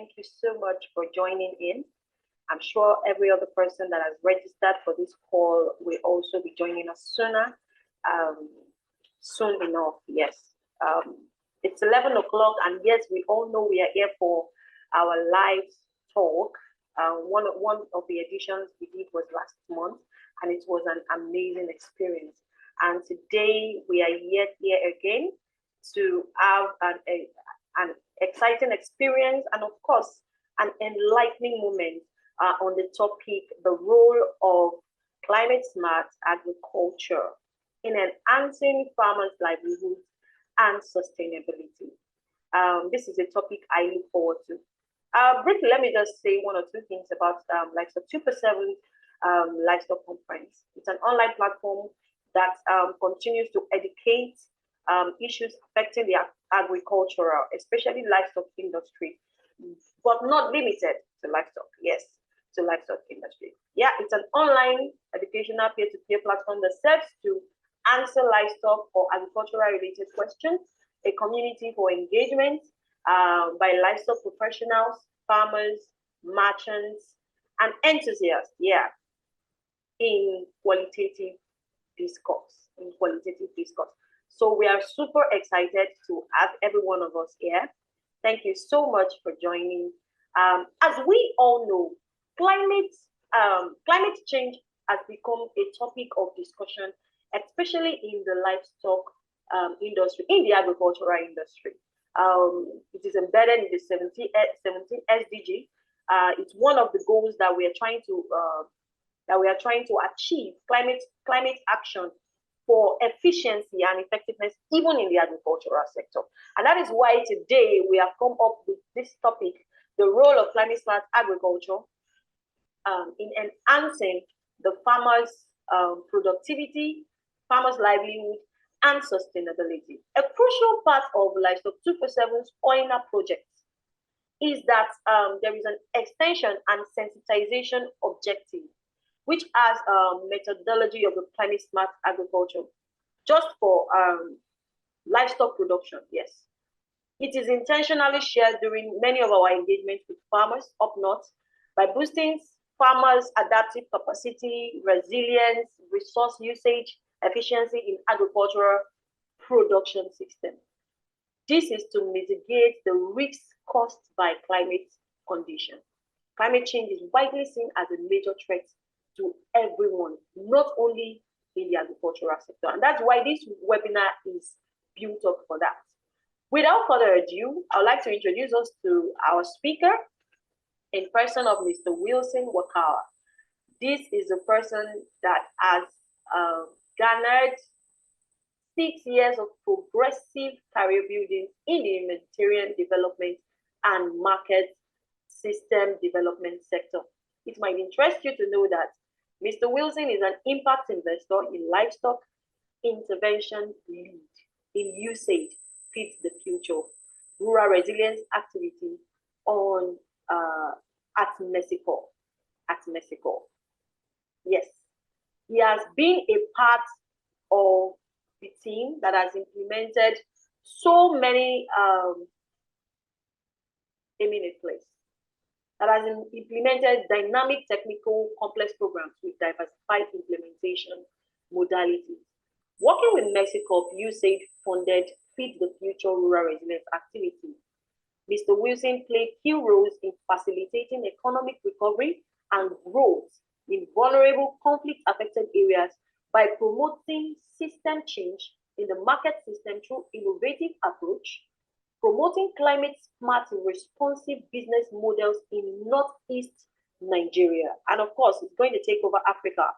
Thank you so much for joining in. I'm sure every other person that has registered for this call will also be joining us soon enough. Yes. It's 11 o'clock, and yes, we all know we are here for our live talk. One of the editions we did was last month, and it was an amazing experience. And today we are yet here again to have an exciting experience and, of course, an enlightening moment on the topic, the role of climate smart agriculture in enhancing farmers' livelihoods and sustainability. This is a topic I look forward to. Briefly, let me just say one or two things about Livestock 247 Livestock Conference. It's an online platform that continues to educate issues affecting the agricultural, especially livestock industry, but not limited to livestock. Yes, to livestock industry. Yeah, it's an online educational peer-to-peer platform that serves to answer livestock or agricultural related questions, a community for engagement by livestock professionals, farmers, merchants, and enthusiasts. Yeah, in qualitative discourse. So we are super excited to have every one of us here. Thank you so much for joining. As we all know, climate change has become a topic of discussion, especially in the livestock industry, in the agricultural industry. It is embedded in the 17 SDG. It's one of the goals that we are trying to achieve, climate action for efficiency and effectiveness, even in the agricultural sector. And that is why today we have come up with this topic, the role of climate smart agriculture in enhancing the farmers' productivity, farmers' livelihood, and sustainability. A crucial part of Livestock 247's OINA project is that there is an extension and sensitization objective, which has a methodology of the climate smart agriculture, just for livestock production. Yes, it is intentionally shared during many of our engagements with farmers up north by boosting farmers' adaptive capacity, resilience, resource usage, efficiency in agricultural production system. This is to mitigate the risks caused by climate conditions. Climate change is widely seen as a major threat to everyone, not only in the agricultural sector. And that's why this webinar is built up for that. Without further ado, I would like to introduce us to our speaker in person of Mr. Wilson Wakawa. This is a person that has garnered 6 years of progressive career building in the humanitarian development and market system development sector. It might interest you to know that Mr. Wilson is an impact investor in livestock intervention lead in USAID Feed the Future rural resilience activity on at Mexico. Yes, he has been a part of the team that has implemented so many that has implemented dynamic technical complex programs with diversified implementation modalities. Working with Mexico, USAID funded Feed the Future rural resilience activity. Mr. Wilson played key roles in facilitating economic recovery and growth in vulnerable conflict-affected areas by promoting system change in the market system through innovative approach, promoting climate-smart responsive business models in Northeast Nigeria. And of course, it's going to take over Africa.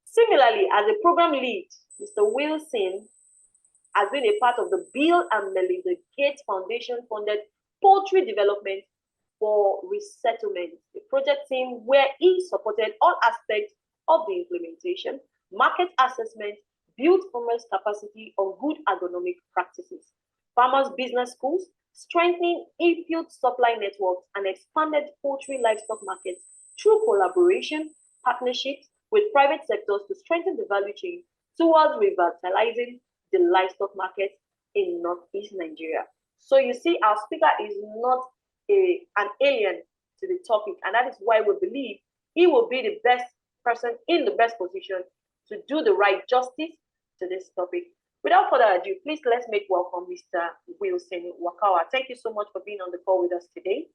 Similarly, as a program lead, Mr. Wilson has been a part of the Bill and Melinda Gates Foundation-funded poultry development for resettlement, the project team where he supported all aspects of the implementation, market assessment, build farmers' capacity on good agronomic practices, farmers' business schools, strengthening infield supply networks, and expanded poultry livestock markets through collaboration, partnerships with private sectors to strengthen the value chain towards revitalizing the livestock market in Northeast Nigeria. So you see, our speaker is not an alien to the topic, and that is why we believe he will be the best person in the best position to do the right justice to this topic. Without further ado, please let's make welcome Mr. Wilson Wakawa. Thank you so much for being on the call with us today.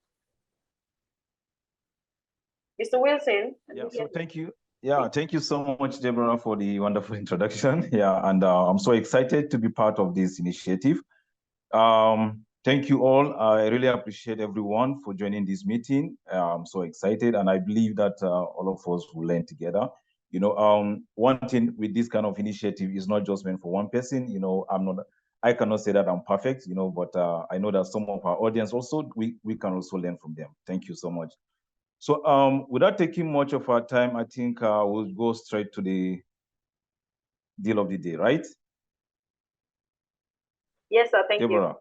Mr. Wilson. Yeah, so thank you. Yeah, thank you so much, Deborah, for the wonderful introduction. Yeah, and I'm so excited to be part of this initiative. Thank you all. I really appreciate everyone for joining this meeting. I'm so excited, and I believe that all of us will learn together. You know, one thing with this kind of initiative is not just meant for one person. You know, I cannot say that I'm perfect, you know, but I know that some of our audience also, we can also learn from them. Thank you so much. So without taking much of our time, I think we'll go straight to the deal of the day, right? Yes, sir. Thank Deborah. you.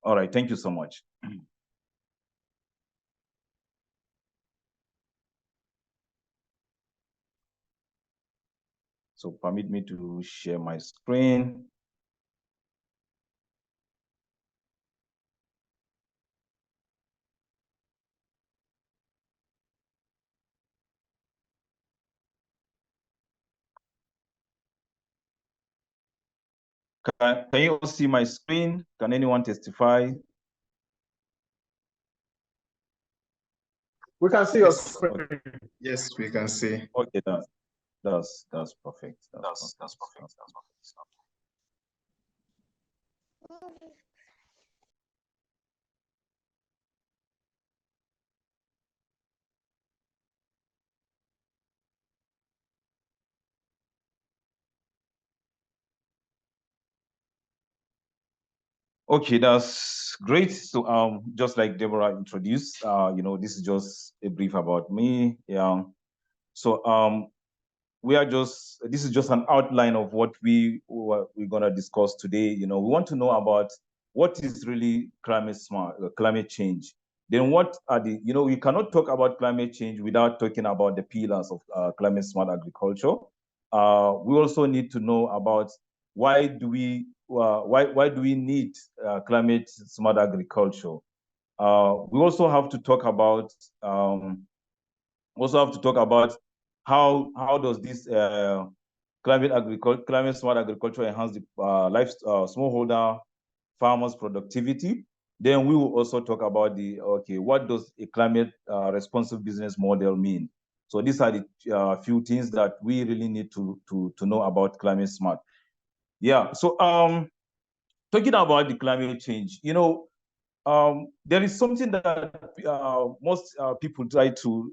All right. Thank you so much. So permit me to share my screen. Can you all see my screen? Can anyone testify? We can see your screen. Okay. Yes, we can see. Okay, that's perfect. That's perfect. Okay, that's great. So just like Deborah introduced, you know, this is just a brief about me. Yeah. So this is just an outline of what we're gonna discuss today. You know, we want to know about what is really climate change. Then what are you know, we cannot talk about climate change without talking about the pillars of climate smart agriculture. We also need to know about why do we need climate smart agriculture. We also have to talk about how does this climate smart agriculture enhance the smallholder farmers' productivity. Then we will also talk about what does a climate responsive business model mean. So these are the few things that we really need to know about climate smart. Yeah. So talking about the climate change, you know, there is something that most people try to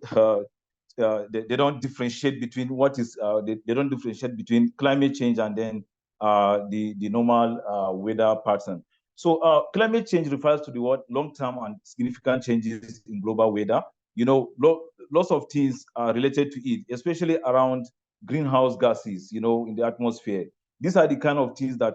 they don't differentiate between they don't differentiate between climate change and then the normal weather pattern. So climate change refers to the long-term and significant changes in global weather. You know, lots of things are related to it, especially around greenhouse gases, you know, in the atmosphere. These are the kind of things that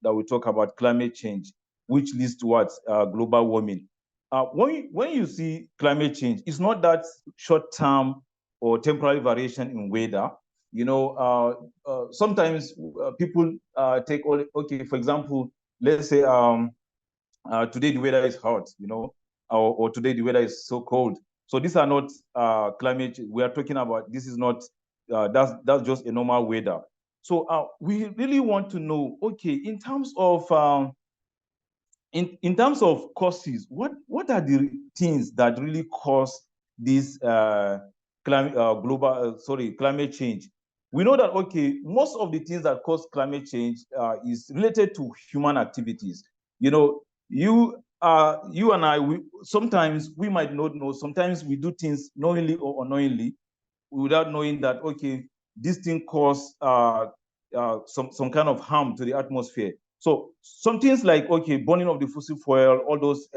we talk about climate change, which leads to global warming. When you see climate change, it's not that short-term or temporary variation in weather. You know, sometimes people take for example, let's say today the weather is hot, you know, or today the weather is so cold. So these are not climate change. We are talking about, this is not, that's just a normal weather. So we really want to know, okay, in terms of in terms of causes, what are the things that really cause this climate change? We know that, okay, most of the things that cause climate change is related to human activities. You know, you and I, sometimes we might not know, sometimes we do things knowingly or unknowingly without knowing that, okay, this thing cause some kind of harm to the atmosphere. So some things like, okay, burning of the fossil fuel, all those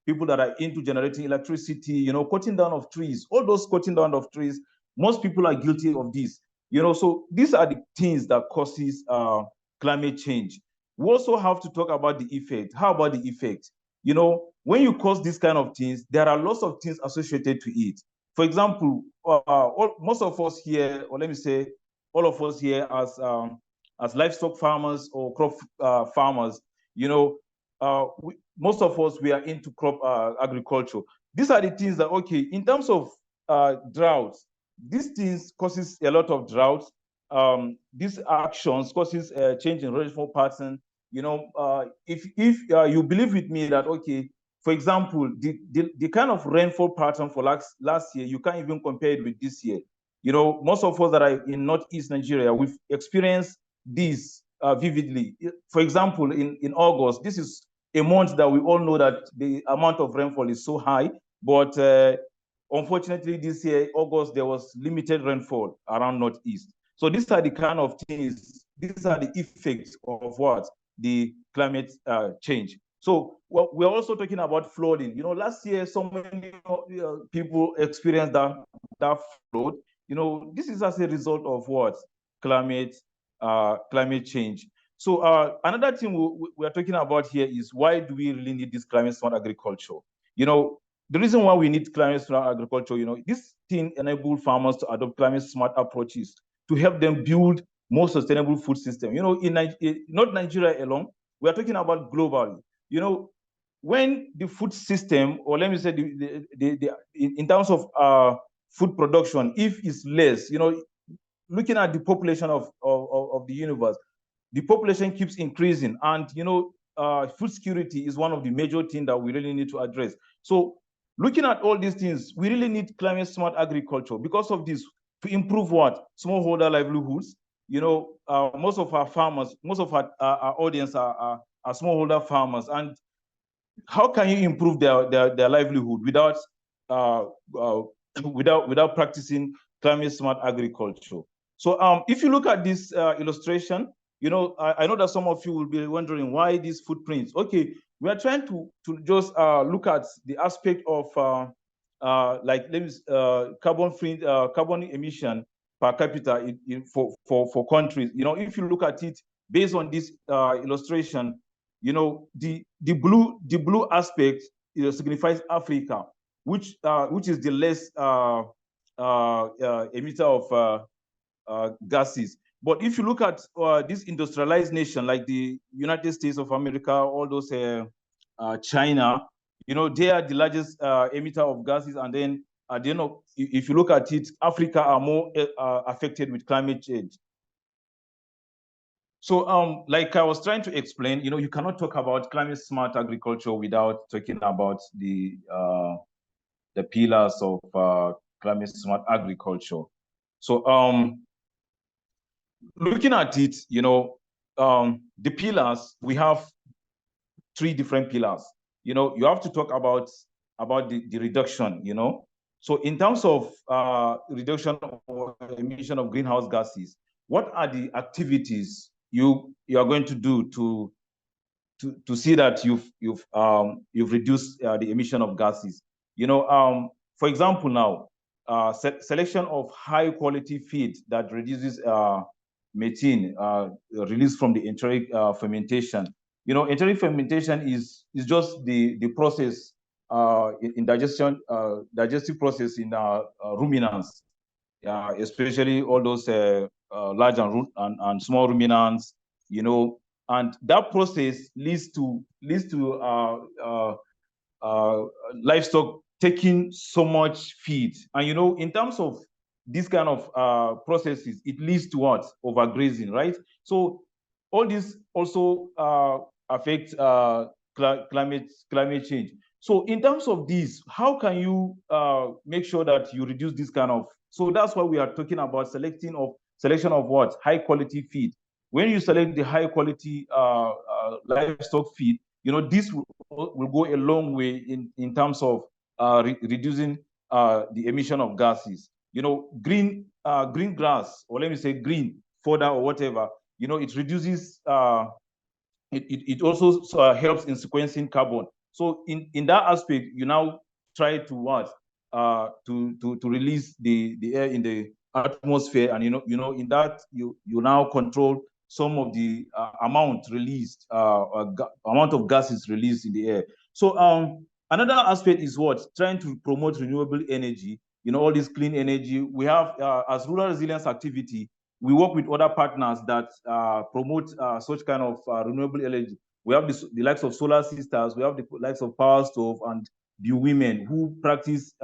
people that are into generating electricity, you know, cutting down of trees, all those cutting down of trees, most people are guilty of this. You know, so these are the things that causes climate change. We also have to talk about the effect. How about the effect? You know, when you cause these kind of things, there are lots of things associated to it. For example, most of us here, or let me say, all of us here as livestock farmers or crop farmers, you know, most of us, we are into crop agriculture. These are the things that, okay, in terms of droughts, these things causes a lot of droughts. These actions causes a change in rainfall pattern. If you believe with me that, okay, for example, the kind of rainfall pattern for last year, you can't even compare it with this year. Most of us that are in Northeast Nigeria, we've experienced this vividly. For example, in August, this is a month that we all know that the amount of rainfall is so high, but unfortunately this year, August, there was limited rainfall around Northeast. So these are the kind of things, these are the effects of what? The climate change. So we're also talking about flooding. Last year, so many people experienced that flood. This is as a result of what? Climate change. So another thing we are talking about here is, why do we really need this climate smart agriculture? The reason why we need climate smart agriculture, this thing enables farmers to adopt climate smart approaches to help them build more sustainable food system. Not Nigeria alone, we are talking about globally. When the food system, or let me say, in terms of food production, if it's less, looking at the population of the universe, the population keeps increasing, and food security is one of the major things that we really need to address. So looking at all these things, we really need climate smart agriculture because of this, to improve what? Smallholder livelihoods. Most of our farmers, most of our audience are smallholder farmers, and how can you improve their livelihood without practicing climate smart agriculture? So if you look at this illustration, I know that some of you will be wondering why these footprints. Okay, we are trying to just look at the aspect of carbon emission per capita for countries. If you look at it based on this illustration, the blue aspect signifies Africa, which is the less emitter of gases. But if you look at this industrialized nation like the United States of America, all those China, they are the largest emitter of gases. And then if you look at it, Africa are more affected with climate change. So like I was trying to explain, you cannot talk about climate smart agriculture without talking about the pillars of climate smart agriculture. So looking at it, the pillars, we have 3 different pillars. You have to talk about the reduction. So in terms of reduction or emission of greenhouse gases, what are the activities you are going to do to see that you've reduced the emission of gases? For example, now selection of high quality feed that reduces methane released from the enteric fermentation. Enteric fermentation is just the process in digestive process in ruminants, especially all those large and small ruminants, and that process leads to livestock taking so much feed. And in terms of this kind of processes, it leads to what? Overgrazing, right? So all this also affects climate change. So in terms of this, how can you make sure that you reduce this kind of? So that's why we are talking about selection of what? High quality feed. When you select the high quality livestock feed, this will go a long way in terms of reducing the emission of gases. Green grass, or let me say green fodder or whatever, it reduces it also helps in sequencing carbon. So in that aspect, you now try to what? To release the air in the atmosphere, and in that you now control some of the amount released, amount of gases released in the air. So another aspect is what? Trying to promote renewable energy. All this clean energy. We have as rural resilience activity, we work with other partners that promote such kind of renewable energy. We have the likes of solar sisters, we have the likes of power stove and the women who practice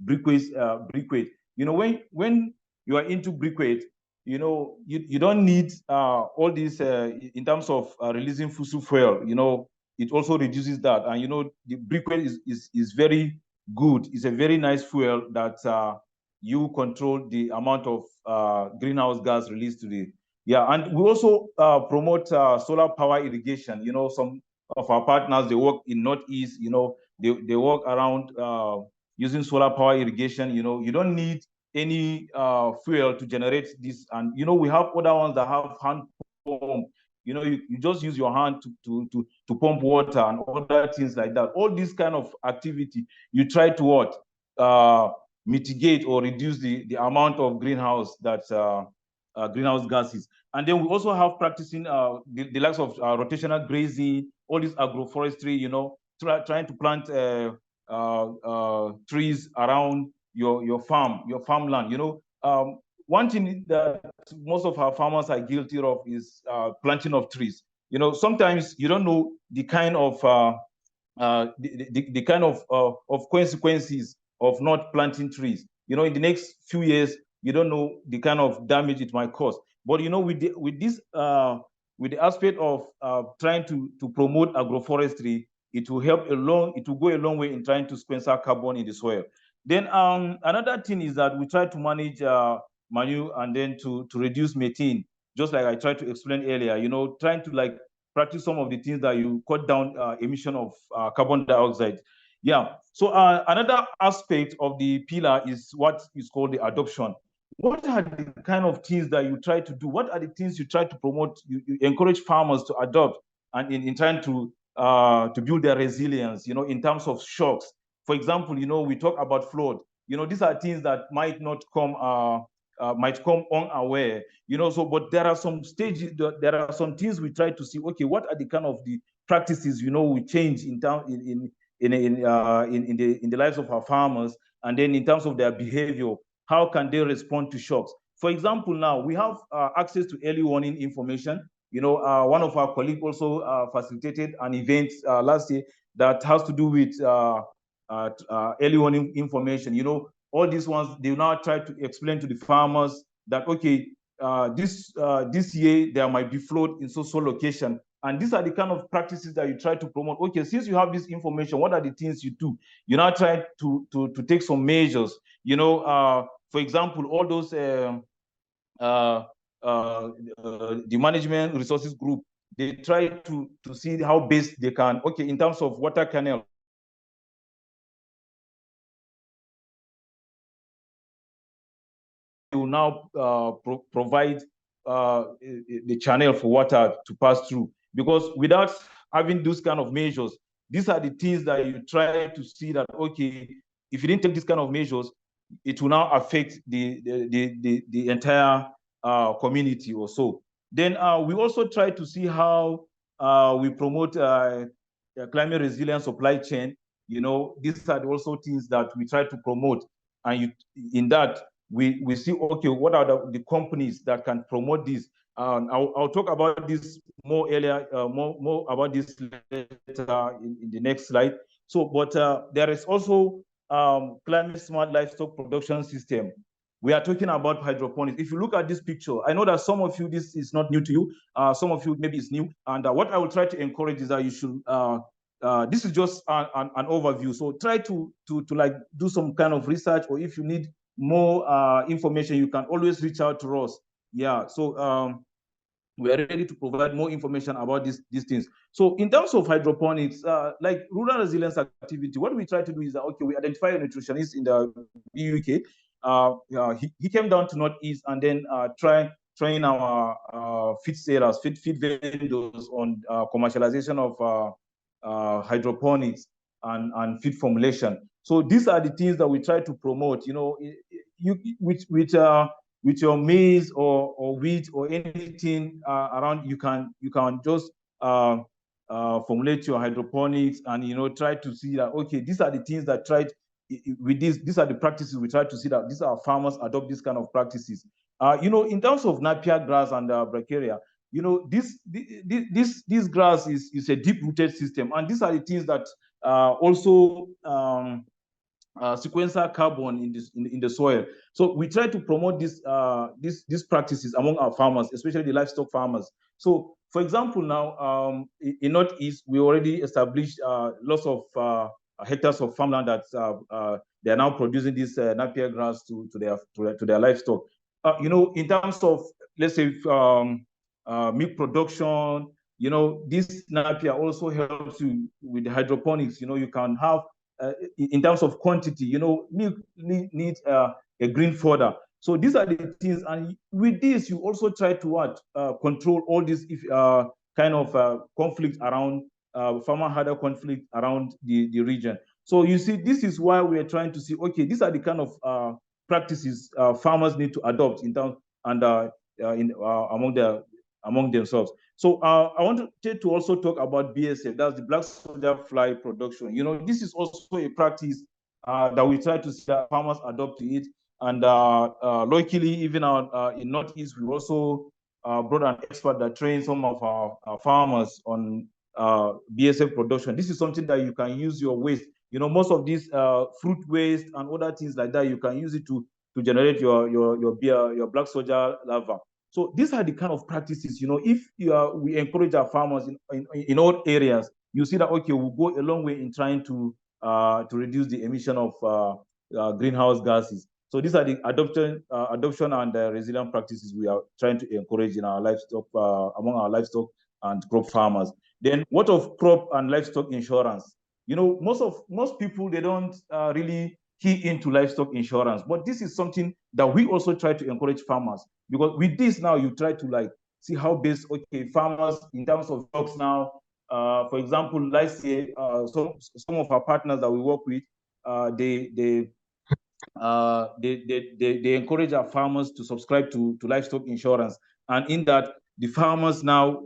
brickweight. You know, when you are into brickweight, you know, you don't need all these in terms of releasing fossil fuel. You know, it also reduces that. And you know, the brickweight is very good. It's a very nice fuel that you control the amount of greenhouse gas released to the. Yeah, and we also promote solar power irrigation. You know, some of our partners, they work in Northeast, you know, they work around using solar power irrigation. You know, you don't need any fuel to generate this. And, you know, we have other ones that have hand pump. You know, you just use your hand to pump water and other things like that. All this kind of activity, you try to what? Mitigate or reduce the amount of greenhouse gases. And then we also have practicing the likes of rotational grazing, all this agroforestry, you know, trying to plant trees around your farmland. You know, one thing that most of our farmers are guilty of is planting of trees. You know, sometimes you don't know the kind of the kind of consequences of not planting trees. You know, in the next few years, you don't know the kind of damage it might cause. But you know, with the aspect of trying to promote agroforestry, it will help along. It will go a long way in trying to sequester carbon in the soil. Then another thing is that we try to manage manure and then to reduce methane, just like I tried to explain earlier. You know, trying to like practice some of the things that you cut down emission of carbon dioxide. Yeah. So another aspect of the pillar is what is called the adoption. What are the kind of things that you try to do? What are the things you try to promote? You encourage farmers to adopt and in trying to build their resilience, you know, in terms of shocks. For example, you know, we talk about flood. You know, these are things that might not come might come unaware, you know. So, but there are some stages, there are some things we try to see. Okay, what are the kind of the practices, you know, we change in the lives of our farmers, and then in terms of their behavior, how can they respond to shocks? For example, now we have access to early warning information. You know, one of our colleagues also facilitated an event last year that has to do with early warning information. You know, all these ones, they now try to explain to the farmers that, okay, this year there might be flood in so location. And these are the kind of practices that you try to promote. Okay, since you have this information, what are the things you do? You now try to take some measures. You know, for example, all those the management resources group, they try to see how best they can. Okay, in terms of water canal, will now provide the channel for water to pass through. Because without having those kind of measures, these are the things that you try to see that, okay, if you didn't take these kind of measures, it will now affect the entire community or so. Then we also try to see how we promote climate resilient supply chain. You know, these are also things that we try to promote. And in that, we see, okay, what are the companies that can promote this? I'll talk about this more earlier, more about this later in the next slide. So, but there is also climate smart livestock production system. We are talking about hydroponics. If you look at this picture, I know that some of you, this is not new to you. Some of you, maybe it's new. And what I will try to encourage is that you should, this is just an overview. So try to like do some kind of research, or if you need more information, you can always reach out to us. Yeah, so we are ready to provide more information about these things. So in terms of hydroponics, like rural resilience activity, what we try to do is that, okay, we identify a nutritionist in the UK. He came down to Northeast and then train our feed sellers, feed vendors on commercialization of hydroponics and feed formulation. So these are the things that we try to promote. You know, with your maize or wheat or anything around, you can just formulate your hydroponics, and you know, try to see that, okay, these are the things that with these are the practices we try to see that these are farmers adopt these kind of practices. You know, in terms of napier grass and brachiaria, this grass is a deep-rooted system, and these are the things that also sequester carbon in the soil. So we try to promote these practices among our farmers, especially the livestock farmers. So, for example, now in Northeast, we already established lots of hectares of farmland that they are now producing this napier grass to their livestock. In terms of, let's say, milk production, this napier also helps you with hydroponics. You can have in terms of quantity, milk needs a green fodder. So these are the things, and with this, you also try to control all these kind of conflict around farmer-herder conflict around the region. So you see, this is why we are trying to see, okay, these are the kind of practices farmers need to adopt in terms and among themselves. So I wanted to also talk about BSF, that's the black soldier fly production. This is also a practice that we try to see that farmers adopt to it. And luckily, even in Northeast, we also brought an expert that trained some of our farmers on BSF production. This is something that you can use your waste. Most of these fruit waste and other things like that, you can use it to generate your black soldier larva. So these are the kind of practices, if we encourage our farmers in all areas, you see that, okay, we'll go a long way in trying to reduce the emission of greenhouse gases. So these are the adoption and resilient practices we are trying to encourage in our livestock, among our livestock and crop farmers. Then what of crop and livestock insurance? Most people, they don't really key into livestock insurance, but this is something that we also try to encourage farmers, because with this now you try to see how best, okay, farmers in terms of stocks now, for example, let's say some of our partners that we work with, they encourage our farmers to subscribe to livestock insurance, and in that the farmers now,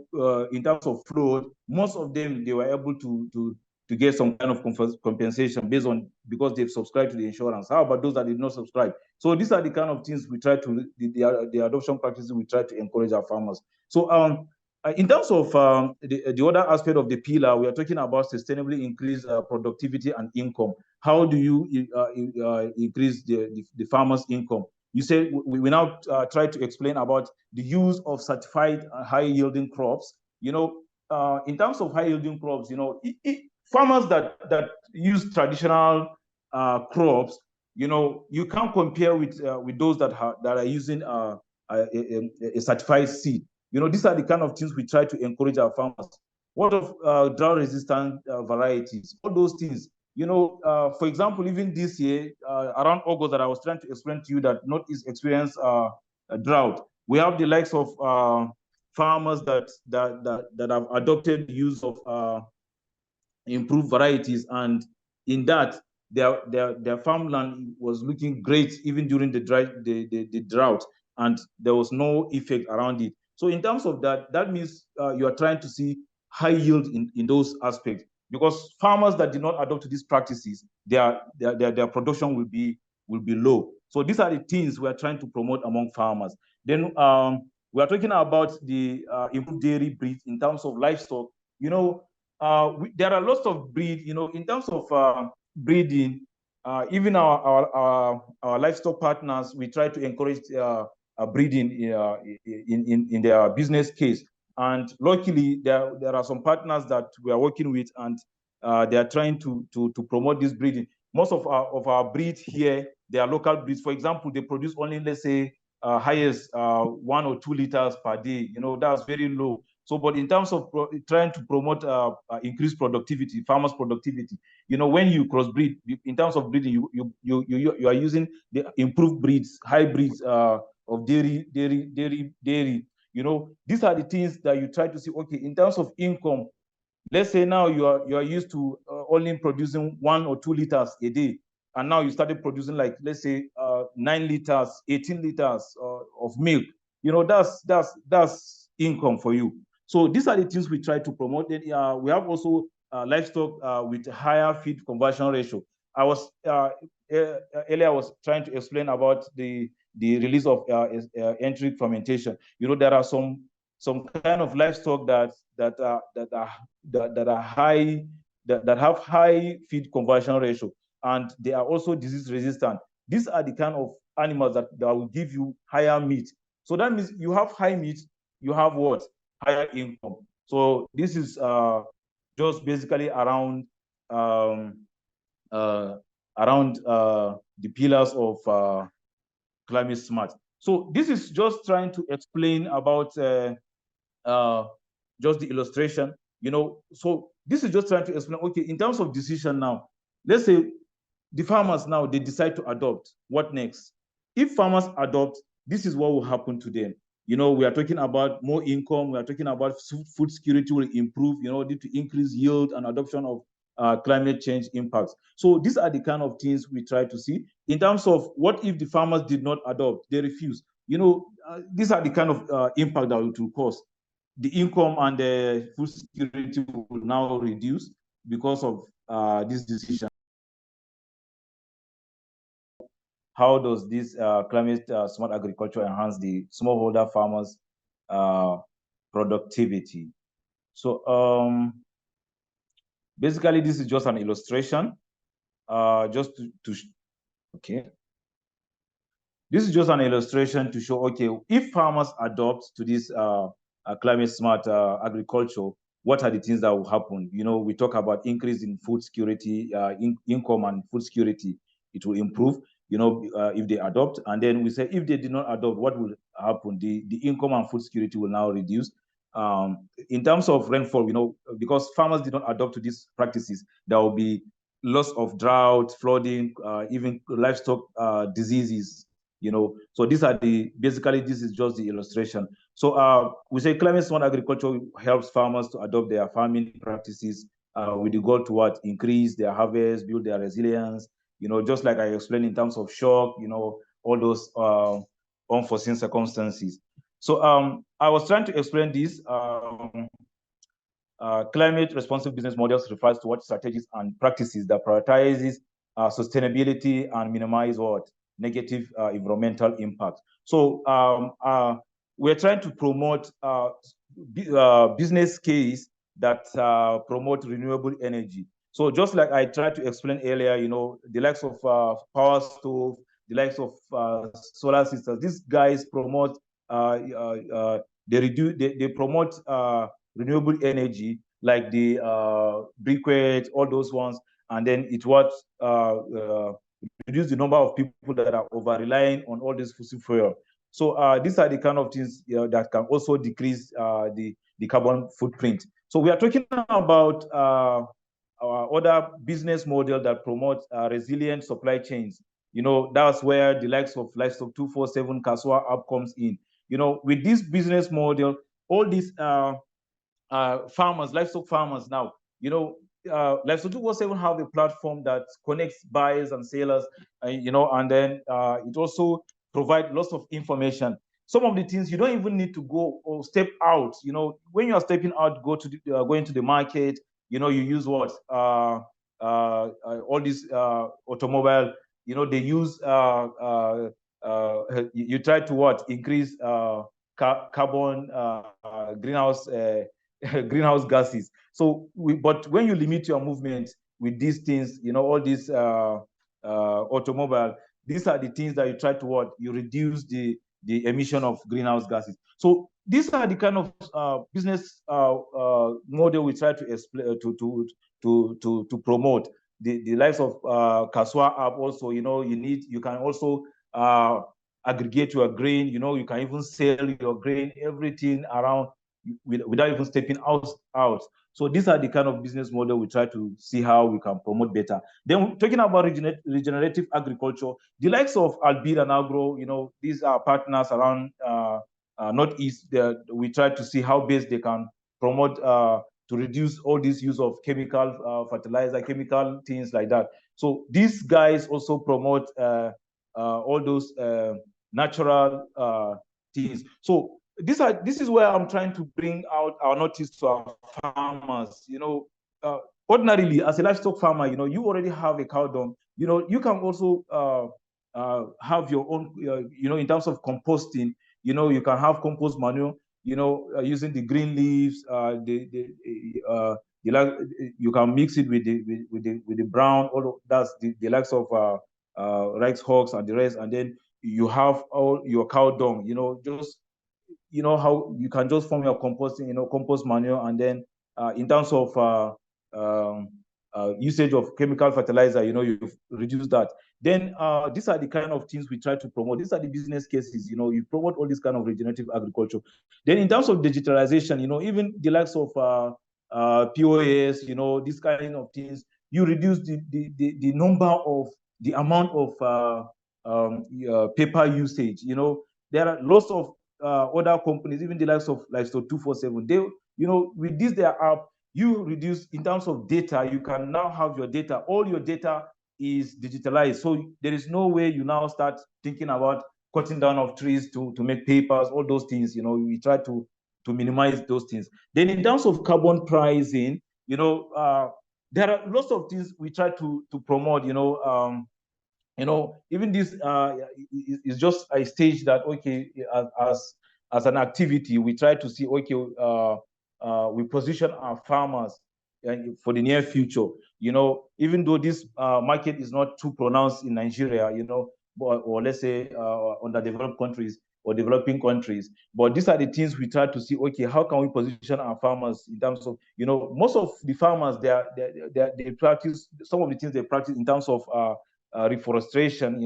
in terms of flood, most of them, they were able to get some kind of compensation because they've subscribed to the insurance. How about those that did not subscribe? So these are the kind of things we try to, the adoption practices we try to encourage our farmers. So in terms of the other aspect of the pillar, we are talking about sustainably increase productivity and income. How do you increase the farmer's income? You say we now try to explain about the use of certified high-yielding crops. In terms of high-yielding crops, farmers that use traditional crops, you can't compare with those that are using a certified seed. These are the kind of things we try to encourage our farmers. What of drought-resistant varieties? All those things. For example, even this year, around August, that I was trying to explain to you that Northeast experienced a drought. We have the likes of farmers that have adopted the use of improved varieties, and in that, their farmland was looking great even during the drought, and there was no effect around it. So in terms of that means you are trying to see high yield in those aspects, because farmers that did not adopt to these practices, their production will be low. So these are the things we are trying to promote among farmers. Then we are talking about the improved dairy breeds in terms of livestock. There are lots of breed, in terms of breeding, even our livestock partners, we try to encourage breeding in their business case. And luckily, there are some partners that we are working with, and they are trying to promote this breeding. Most of our breeds here, they are local breeds. For example, they produce only, let's say, highest 1 or 2 liters per day. That's very low. So, but in terms of trying to promote increased productivity, farmers' productivity, when you crossbreed, in terms of breeding, you are using the improved breeds, hybrids of dairy. These are the things that you try to see. Okay, in terms of income, let's say now you are used to only producing 1 or 2 liters a day, and now you started producing, like, let's say 9 liters, 18 liters of milk. That's income for you. So these are the things we try to promote. We have also livestock with higher feed conversion ratio. I was earlier I was trying to explain about the release of enteric fermentation. There are some some kind of livestock that have high feed conversion ratio, and they are also disease resistant. These are the kind of animals that will give you higher meat. So that means you have high meat, you have what? Higher income. So this is just basically around the pillars of climate smart. So this is just trying to explain about just the illustration, So this is just trying to explain, okay, in terms of decision now, let's say the farmers now, they decide to adopt. What next? If farmers adopt, this is what will happen to them. We are talking about more income. We are talking about food security will improve, due to increased yield and adoption of climate change impacts. So these are the kind of things we try to see. In terms of what if the farmers did not adopt, they refuse. These are the kind of impact that it will cause. The income and the food security will now reduce because of this decision. How does this climate smart agriculture enhance the smallholder farmers' productivity? So basically, this is just an illustration, just to okay. This is just an illustration to show, okay, if farmers adopt to this climate smart agriculture, what are the things that will happen? We talk about increase in food security, income and food security. It will improve, if they adopt. And then we say, if they did not adopt, what will happen? The income and food security will now reduce. In terms of rainfall, because farmers did not adopt to these practices, there will be loss of drought, flooding, even livestock diseases. So these are basically this is just the illustration. So we say climate smart agriculture helps farmers to adopt their farming practices with the goal to what? Increase their harvest, build their resilience, just like I explained in terms of shock, all those unforeseen circumstances. So I was trying to explain this. Climate responsive business models refers to what strategies and practices that prioritizes sustainability and minimize what? Negative environmental impact. So we're trying to promote business case that promote renewable energy. So just like I tried to explain earlier, the likes of power stove, the likes of solar systems, these guys promote they promote renewable energy like the briquette, all those ones, and then it what reduce the number of people that are over relying on all this fossil fuel. So these are the kind of things that can also decrease the carbon footprint. So we are talking about other business model that promote resilient supply chains. That's where the likes of Livestock 247 Kaswa app comes in. With this business model, all these farmers, livestock farmers now, Livestock 247 have a platform that connects buyers and sellers, and then it also provides lots of information. Some of the things you don't even need to go or step out. When you are stepping out, going to the market. You use what all these automobile. They use you try to what increase carbon greenhouse greenhouse gases. But when you limit your movement with these things, all these automobile, these are the things that you try to what you reduce the emission of greenhouse gases. So these are the kind of business model we try to explain to promote. The likes of Kaswa app also, you can also aggregate your grain, you can even sell your grain, everything around without even stepping out. So these are the kind of business model we try to see how we can promote better. Then talking about regenerative agriculture, the likes of Albir and Agro, these are partners around Northeast. We try to see how best they can promote to reduce all this use of chemical fertilizer, chemical things like that. So these guys also promote all those natural things. So this is where I'm trying to bring out our notice to our farmers. Ordinarily, as a livestock farmer, you already have a cow dung. You can also have your own, in terms of composting. You can have compost manure. using the green leaves, you can mix it with the brown. That's the likes of rice hawks and the rest, and then you have all your cow dung. Just how you can just form your composting, compost manure, and then in terms of usage of chemical fertilizer, you've reduced that. Then these are the kind of things we try to promote. These are the business cases, you promote all this kind of regenerative agriculture. Then in terms of digitalization, even the likes of POS, these kind of things, you reduce the number of the amount of paper usage. There are lots of other companies, even the likes of Livestock 247, they, with this their app, you reduce in terms of data. You can now have your data, all your data is digitalized. So there is no way you now start thinking about cutting down of trees to make papers, all those things. We try to minimize those things. Then in terms of carbon pricing, there are lots of things we try to promote. Even this is just a stage that, okay, as an activity, we try to see, okay, we position our farmers for the near future. Even though this market is not too pronounced in Nigeria, or let's say underdeveloped countries or developing countries, but these are the things we try to see. Okay, how can we position our farmers in terms of, most of the farmers, they practice some of the things they practice in terms of reforestation.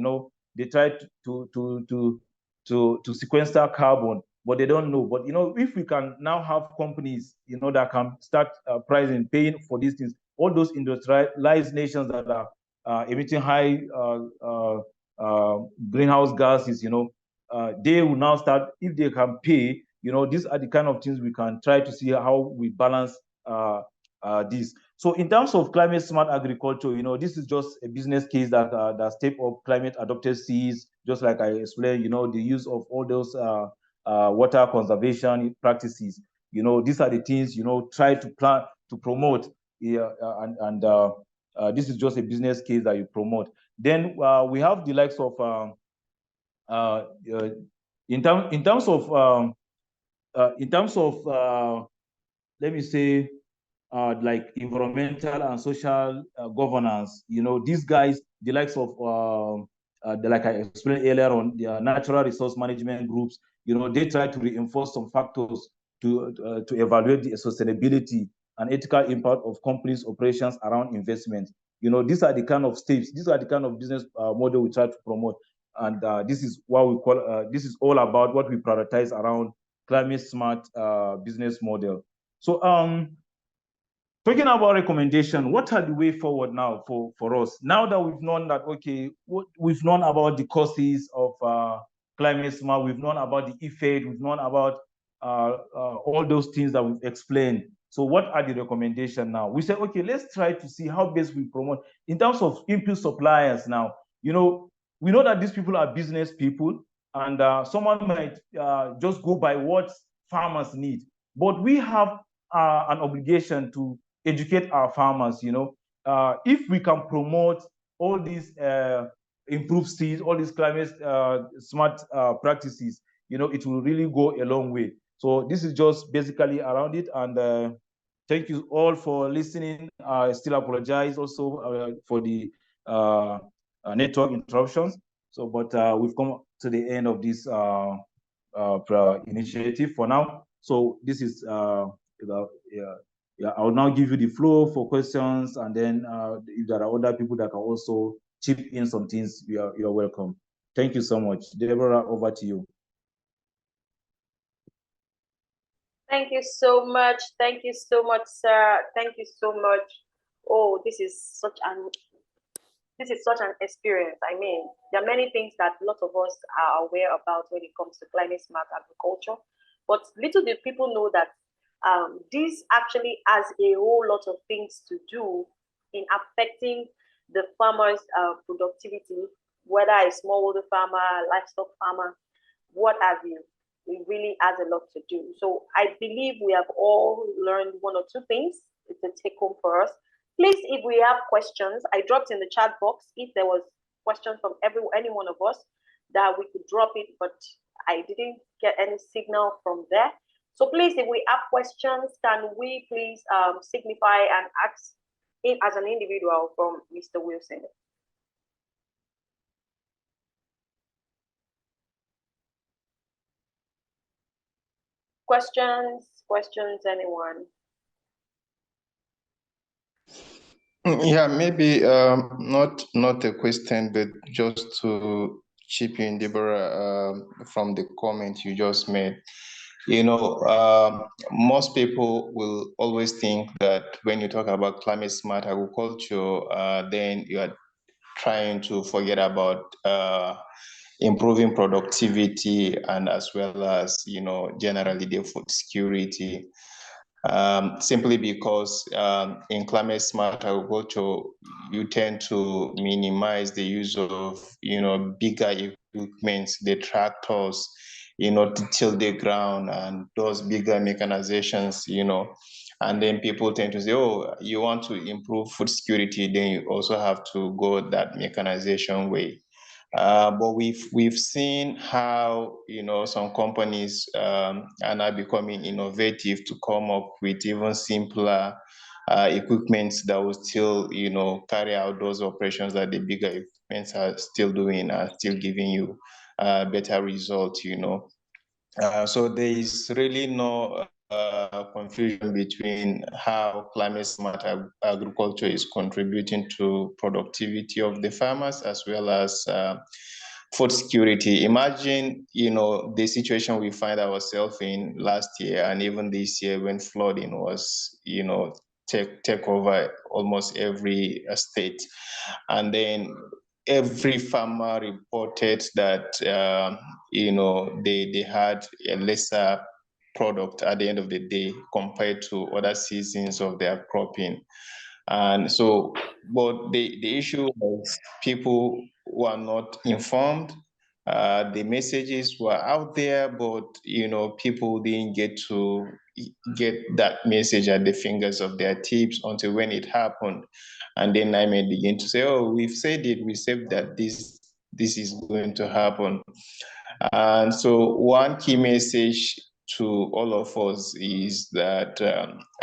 They try to sequester carbon, but they don't know. But if we can now have companies that can start pricing, paying for these things, all those industrialized nations that are emitting high greenhouse gases, they will now start, if they can pay. These are the kind of things we can try to see how we balance this. So in terms of climate smart agriculture, this is just a business case that step up climate adopted seeds, just like I explained, the use of all those water conservation practices. These are the things, try to plan to promote, and this is just a business case that you promote. Then we have the likes of in terms of let me say, like environmental and social governance. These guys, the likes of like I explained earlier on, the natural resource management groups, they try to reinforce some factors to evaluate the sustainability and ethical impact of companies' operations around investment. These are the kind of steps, these are the kind of business model we try to promote. And this is what we call, this is all about what we prioritize around climate smart business model. So talking about recommendation, what are the way forward now for us? Now that we've known that, okay, we've known about the causes of climate smart, we've known about the effect, we've known about all those things that we've explained. So what are the recommendations now? We said, okay, let's try to see how best we promote. In terms of input suppliers now, we know that these people are business people, and someone might just go by what farmers need. But we have an obligation to educate our farmers. If we can promote all these improved seeds, all these climate smart practices, it will really go a long way. So this is just basically around it. And thank you all for listening. I still apologize also for the network interruptions. So, but we've come to the end of this initiative for now. So this is I will now give you the floor for questions, and then if there are other people that can also chip in some things, you're welcome. Thank you so much. Deborah, over to you. Thank you so much. Thank you so much, sir. Thank you so much. Oh, this is such an experience. I mean, there are many things that a lot of us are aware about when it comes to climate smart agriculture, but little do people know that this actually has a whole lot of things to do in affecting the farmer's productivity, whether a smallholder farmer, livestock farmer, what have you. It really has a lot to do. So I believe we have all learned one or two things. It's a take home for us. Please, if we have questions, I dropped in the chat box if there was questions from any one of us that we could drop it, but I didn't get any signal from there. So please, if we have questions, can we please signify and ask it as an individual from Mr. Wilson? Questions, anyone? Yeah, maybe not a question, but just to chip in, Deborah, from the comment you just made. You know, most people will always think that when you talk about climate smart agriculture, then you are trying to forget about improving productivity and as well as, you know, generally the food security. Simply because in climate smart agriculture, you tend to minimize the use of, you know, bigger equipment, the tractors, you know, to till the ground and those bigger mechanizations, you know. And then people tend to say, oh, you want to improve food security, then you also have to go that mechanization way. But we've seen how, you know, some companies are now becoming innovative to come up with even simpler equipment that will still, you know, carry out those operations that the bigger equipment are still doing and still giving you better results, you know. So there is really no confusion between how climate smart agriculture is contributing to productivity of the farmers as well as food security. Imagine, you know, the situation we find ourselves in last year and even this year when flooding was, you know, take over almost every state. And then every farmer reported that, you know, they had a lesser product at the end of the day compared to other seasons of their cropping. And so, but the issue was people were not informed. The messages were out there, but, you know, people didn't get to get that message at the fingers of their tips until when it happened. And then I may begin to say, oh, we've said it, we said that this is going to happen. And so one key message to all of us is that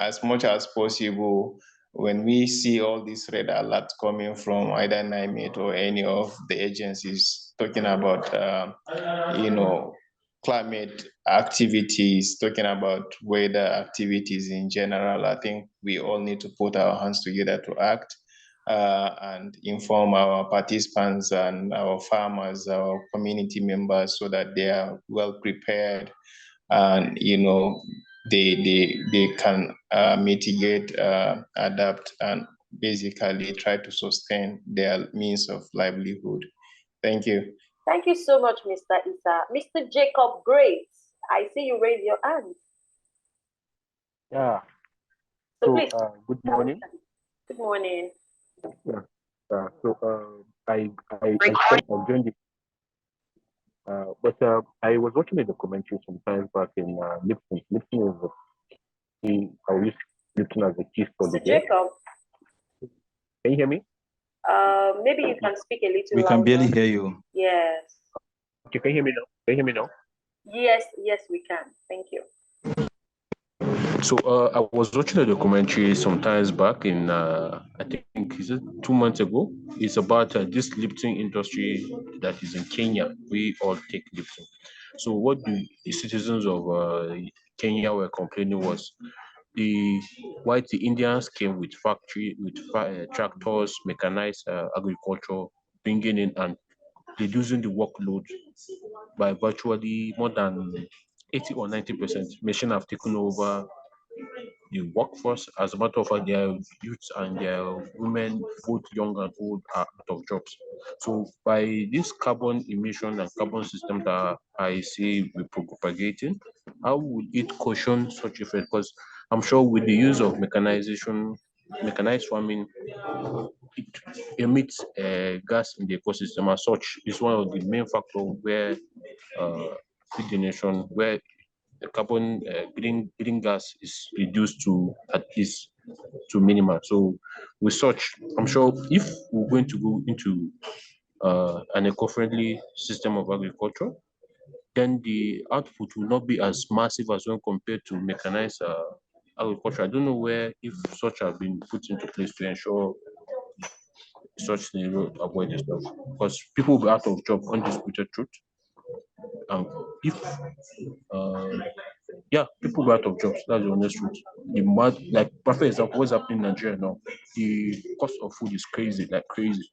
as much as possible, when we see all these red alerts coming from either NIMET or any of the agencies talking about, you know, climate activities, talking about weather activities in general, I think we all need to put our hands together to act and inform our participants and our farmers, our community members, so that they are well prepared and, you know, they can mitigate, adapt, and basically try to sustain their means of livelihood. Thank you. Thank you so much, Mr. Issa. Mr. Jacob Grace, I see you raise your hand. Yeah. So So, please. good morning. Good morning. Yeah. I joined it, but I was watching a documentary sometimes back in Lipton. Lipton is I use Lipton as a key study. Mr. Jacob, can you hear me? Maybe you can speak a little We louder. can barely hear you. Yes. Okay, can you hear me now? Can you hear me now? Yes, we can. Thank you. So I was watching a documentary sometimes back in I think is it 2 months ago. It's about this lifting industry that is in Kenya. We all take lifting. So what the citizens of Kenya were complaining was the Indians came with factory with tractors, mechanized agriculture, bringing in and reducing the workload by virtually more than 80 or 90%. Machine have taken over the workforce. As a matter of fact, their youths and their women, both young and old, are out of jobs. So by this carbon emission and carbon system that I see we propagating, how would it caution such effect? Because I'm sure with the use of mechanized farming, it emits gas in the ecosystem as such. Is one of the main factors where feed the nation, where the carbon green gas is reduced to at least to minimum. So with such, I'm sure if we're going to go into an eco-friendly system of agriculture, then the output will not be as massive as when compared to mechanized agriculture. I don't know where if such have been put into place to ensure such scenario avoid this stuff, because people will be out of job, undisputed truth. If yeah, people go out of jobs. That's the honest truth. The mad, like perfect example, what's happening in Nigeria now? The cost of food is crazy, like crazy.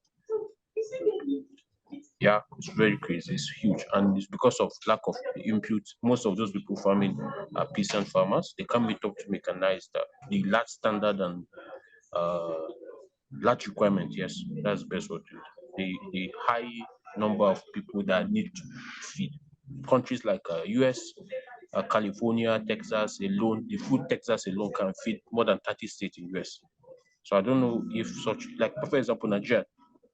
Yeah, it's very crazy. It's huge, and it's because of lack of input. Most of those people farming are peasant farmers. They can't meet up to mechanize the large standard and large requirement. Yes, that's the best word to use. The high number of people that need to feed. Countries like US, California, Texas alone, the food Texas alone can feed more than 30 states in US. So I don't know if such, like for example, Nigeria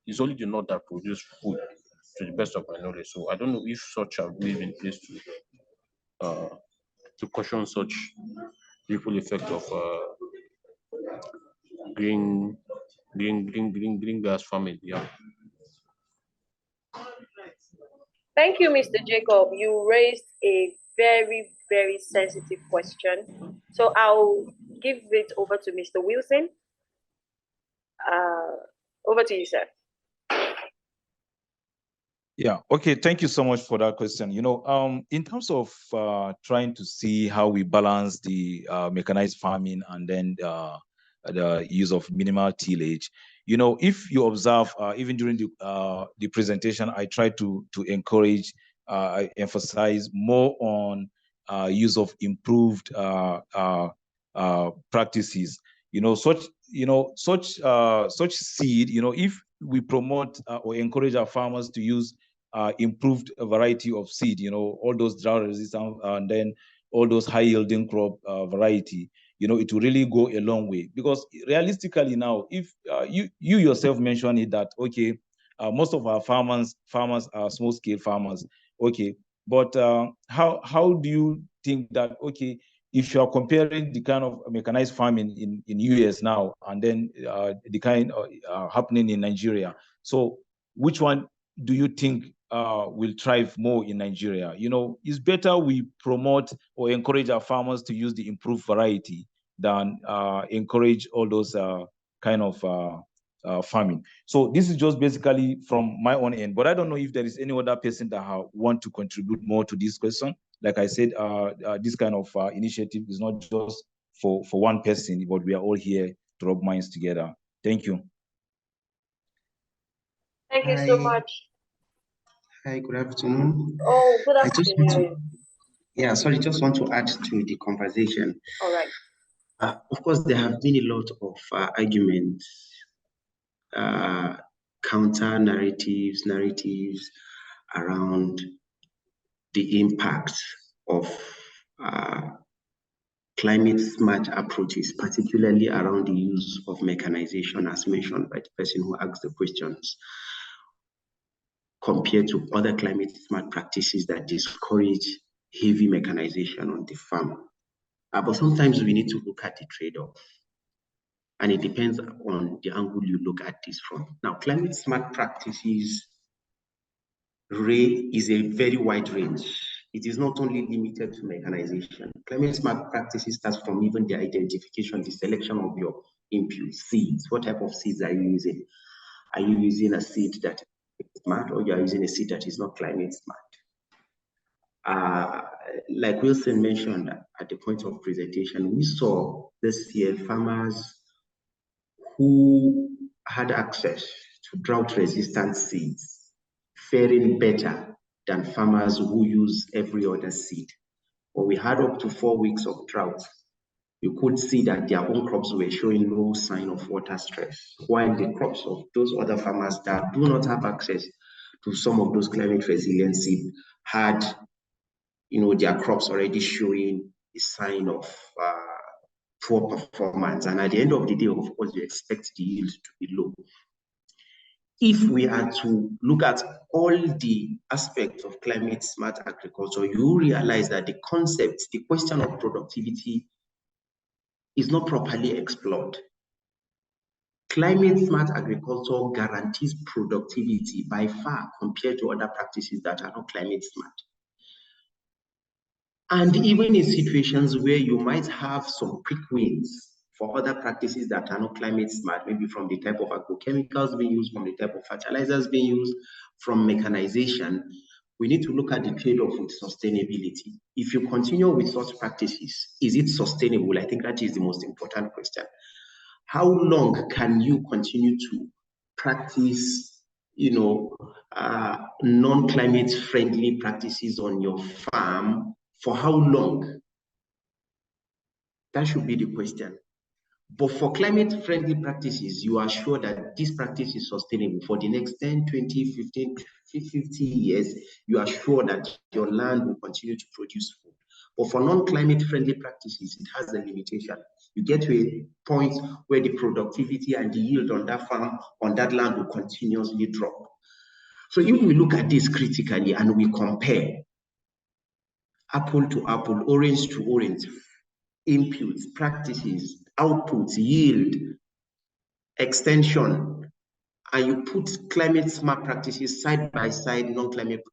is only the north that produce food, to the best of my knowledge. So I don't know if such have been in place to caution such ripple effect of green gas farming. Yeah. Thank you, Mr. Jacob. You raised a very, very sensitive question. So I'll give it over to Mr. Wilson. Over to you, sir. Yeah, okay, thank you so much for that question. In terms of trying to see how we balance the mechanized farming and then the use of minimal tillage, if you observe, even during the presentation, I try to encourage, I emphasize more on use of improved practices. Such seed. If we promote or encourage our farmers to use improved variety of seed, all those drought resistant and then all those high yielding crop variety, it will really go a long way. Because realistically now, if you yourself mentioned it that, okay, most of our farmers are small scale farmers, okay, but how do you think that, okay, if you are comparing the kind of mechanized farming in US now and then the kind happening in Nigeria, so which one do you think will thrive more in Nigeria? It's better we promote or encourage our farmers to use the improved variety than encourage all those kind of farming. So this is just basically from my own end, but I don't know if there is any other person that want to contribute more to this question. Like I said, this kind of initiative is not just for one person, but we are all here to rub minds together. Thank you. Thank you so much. Hi, good afternoon. Oh, good afternoon. Just want to add to the conversation. All right. Of course, there have been a lot of arguments, counter narratives around the impact of climate smart approaches, particularly around the use of mechanization, as mentioned by the person who asked the questions, compared to other climate smart practices that discourage heavy mechanization on the farm. But sometimes we need to look at the trade-off, and it depends on the angle you look at this from. Now, climate smart practices is a very wide range. It is not only limited to mechanization. Climate smart practices starts from even the identification, the selection of your input seeds. What type of seeds are you using? Are you using a seed that is smart, or you are using a seed that is not climate smart? Like Wilson mentioned at the point of presentation, we saw this year farmers who had access to drought-resistant seeds faring better than farmers who use every other seed. When we had up to 4 weeks of drought, you could see that their own crops were showing no sign of water stress, while the crops of those other farmers that do not have access to some of those climate resilient seeds had their crops already showing a sign of poor performance. And at the end of the day, of course, you expect the yield to be low. If we are to look at all the aspects of climate smart agriculture, you realize that the question of productivity is not properly explored. Climate smart agriculture guarantees productivity by far compared to other practices that are not climate smart. And even in situations where you might have some quick wins for other practices that are not climate smart, maybe from the type of agrochemicals being used, from the type of fertilizers being used, from mechanization, we need to look at the trade-off with sustainability. If you continue with such practices, is it sustainable? I think that is the most important question. How long can you continue to practice, non-climate friendly practices on your farm? For how long? That should be the question. But for climate-friendly practices, you are sure that this practice is sustainable for the next 10, 20, 15, 50 years. You are sure that your land will continue to produce food. But for non-climate-friendly practices, it has a limitation. You get to a point where the productivity and the yield on that farm, on that land will continuously drop. So if we look at this critically and we compare apple to apple, orange to orange, inputs, practices, outputs, yield, extension, and you put climate smart practices side by side, non-climate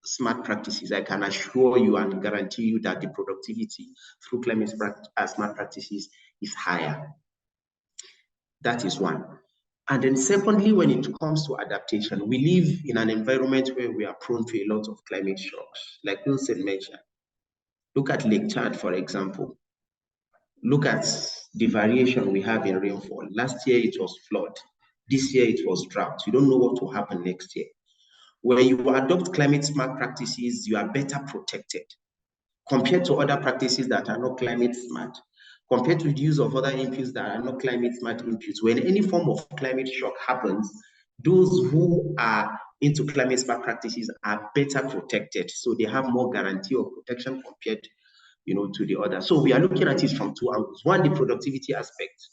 smart practices, I can assure you and guarantee you that the productivity through climate smart practices is higher. That is one. And then secondly, when it comes to adaptation, we live in an environment where we are prone to a lot of climate shocks, like Wilson mentioned. Look at Lake Chad, for example. Look at the variation we have in rainfall. Last year it was flood. This year it was drought. You don't know what will happen next year. When you adopt climate smart practices, you are better protected compared to other practices that are not climate smart, compared to the use of other inputs that are not climate smart inputs. When any form of climate shock happens, those who are into climate smart practices are better protected. So they have more guarantee of protection compared to the other. So we are looking at it from two angles. One, the productivity aspect.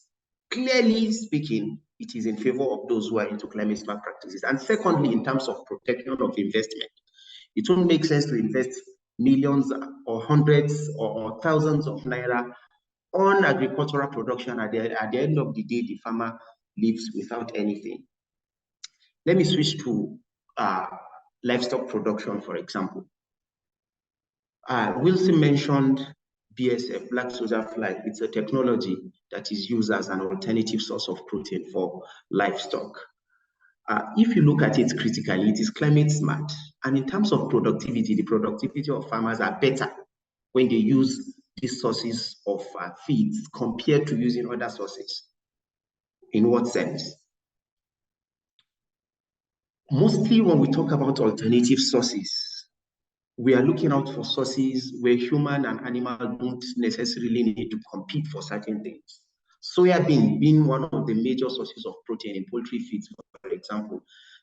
Clearly speaking, it is in favor of those who are into climate smart practices. And secondly, in terms of protection of investment, it won't make sense to invest millions or hundreds or thousands of naira on agricultural production. At the end of the day, the farmer lives without anything. Let me switch to livestock production, for example. Wilson mentioned BSF, black soldier fly. It's a technology that is used as an alternative source of protein for livestock. If you look at it critically, it is climate smart. And in terms of productivity, the productivity of farmers are better when they use these sources of feeds compared to using other sources. In what sense? Mostly when we talk about alternative sources, we are looking out for sources where human and animal don't necessarily need to compete for certain things. Soybean being one of the major sources of protein in poultry feeds, for example,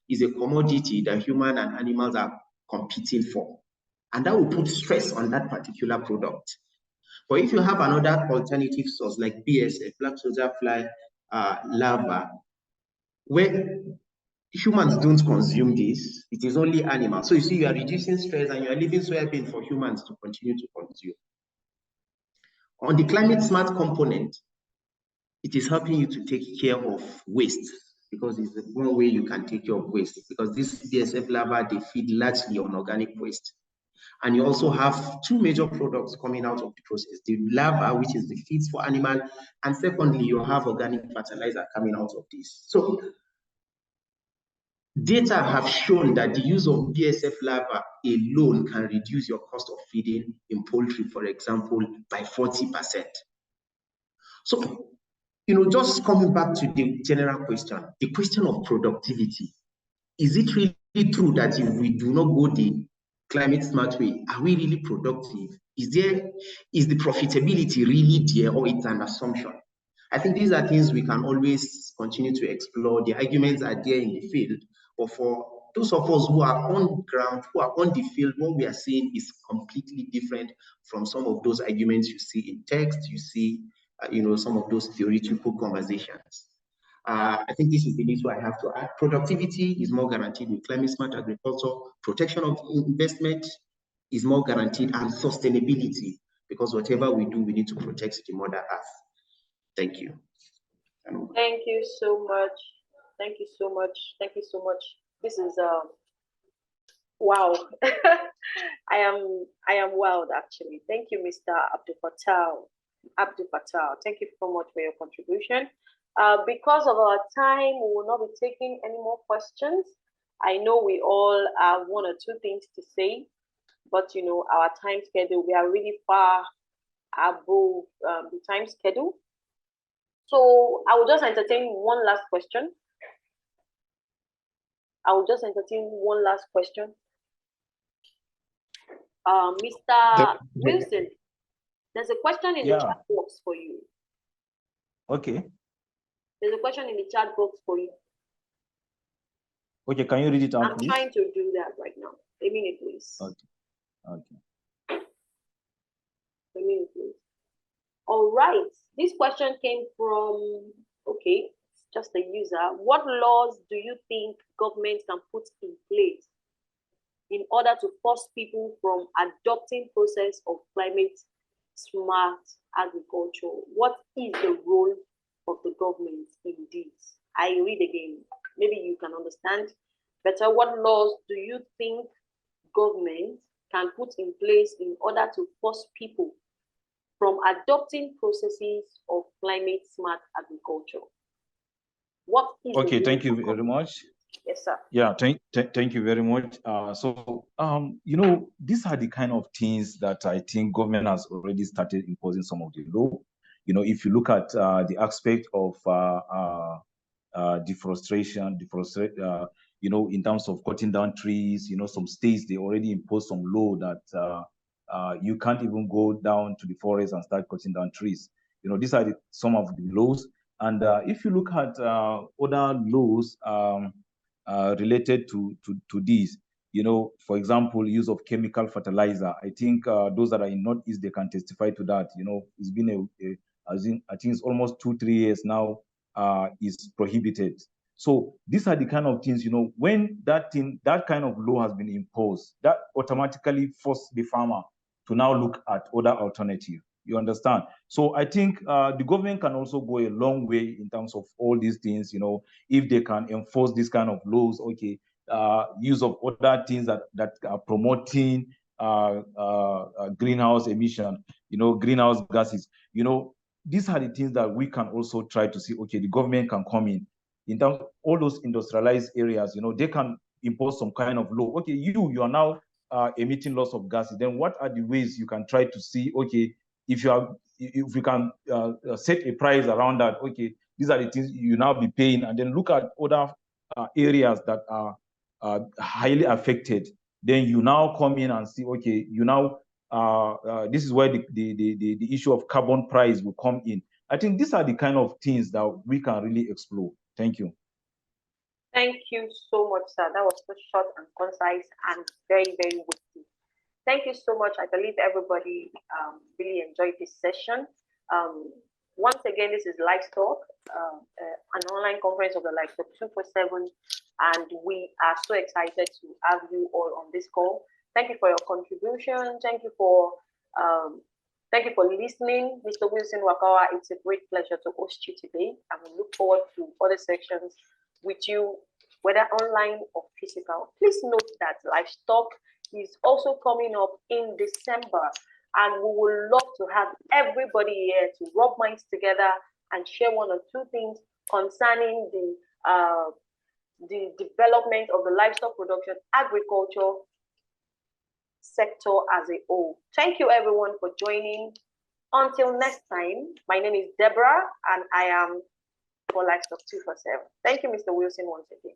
is a commodity that human and animals are competing for. And that will put stress on that particular product. But if you have another alternative source like BSF, black soldier fly, larva, where humans don't consume this, it is only animals. So you see, you are reducing stress and you are leaving soybean for humans to continue to consume. On the climate smart component, it is helping you to take care of waste, because it's the one way you can take care of waste, because this BSF larva, they feed largely on organic waste. And you also have two major products coming out of the process, the larva, which is the feeds for animal, and secondly, you have organic fertilizer coming out of this. So data have shown that the use of BSF larva alone can reduce your cost of feeding in poultry, for example, by 40%. So, just coming back to the general question, the question of productivity, is it really true that if we do not go the climate smart way, are we really productive? Is the profitability really there, or it's an assumption? I think these are things we can always continue to explore. The arguments are there in the field, but for those of us who are on ground, who are on the field, what we are seeing is completely different from some of those arguments you see in text, you see, some of those theoretical conversations. I think this is the little I have to add. Productivity is more guaranteed with climate smart agriculture. Protection of investment is more guaranteed, and sustainability, because whatever we do, we need to protect the Mother Earth. Thank you. Thank you so much. Thank you so much. Thank you so much. This is Wow. I am wild actually. Thank you, Mr. Abdul Fattah. Abdul Fattah. Thank you so much for your contribution. Because of our time, we will not be taking any more questions. I know we all have one or two things to say, but you know, our time schedule, we are really far above the time schedule. So I will just entertain one last question. Mr. Wilson, there's a question in the chat box for you. Okay. There's a question in the chat box for you. Okay, can you read it out, I'm please? trying to do that right now. A minute, please. Okay. A minute, please. All right. This question came from, okay, just a user. What laws do you think government can put in place in order to force people from adopting process of climate smart agriculture? What is the role of the government in this? I read again. Maybe you can understand better. What laws do you think government can put in place in order to force people from adopting processes of climate smart agriculture? What is okay, thank you very much. Yes, sir. Yeah, thank you very much. You know, these are the kind of things that I think government has already started imposing some of the law. You know, if you look at the aspect of deforestation, you know, in terms of cutting down trees, you know, some states, they already impose some law that you can't even go down to the forest and start cutting down trees. You know, these are some of the laws. And if you look at other laws related to these, you know, for example, use of chemical fertilizer. I think those that are in Northeast, they can testify to that. You know, it's been I think it's almost 2-3 years now is prohibited. So these are the kind of things, you know, when that kind of law has been imposed, that automatically forces the farmer to now look at other alternatives. You understand? So I think the government can also go a long way in terms of all these things, you know, if they can enforce this kind of laws, okay, use of other things that are promoting greenhouse emission, you know, greenhouse gases, you know, these are the things that we can also try to see, okay, the government can come in terms of all those industrialized areas, you know, they can impose some kind of law. Okay, you are now emitting lots of gases. Then what are the ways you can try to see, okay, if you can set a price around that, okay, these are the things you now be paying, and then look at other areas that are highly affected. Then you now come in and see, okay, you now this is where the issue of carbon price will come in. I think these are the kind of things that we can really explore. Thank you. Thank you so much, sir. That was so short and concise and very, very witty. Thank you so much. I believe everybody really enjoyed this session. Once again, this is Livestock, an online conference of the Livestock 247, and we are so excited to have you all on this call. Thank you for your contribution. Thank you for listening, Mr. Wilson Wakawa. It's a great pleasure to host you today, and we look forward to other sections with you, whether online or physical. Please note that Livestock is also coming up in December, and we would love to have everybody here to rub minds together and share one or two things concerning the development of the livestock production agriculture sector as a whole. Thank you everyone for joining. Until next time, my name is Deborah and I am for Livestock 247. Thank you, Mr. Wilson, once again.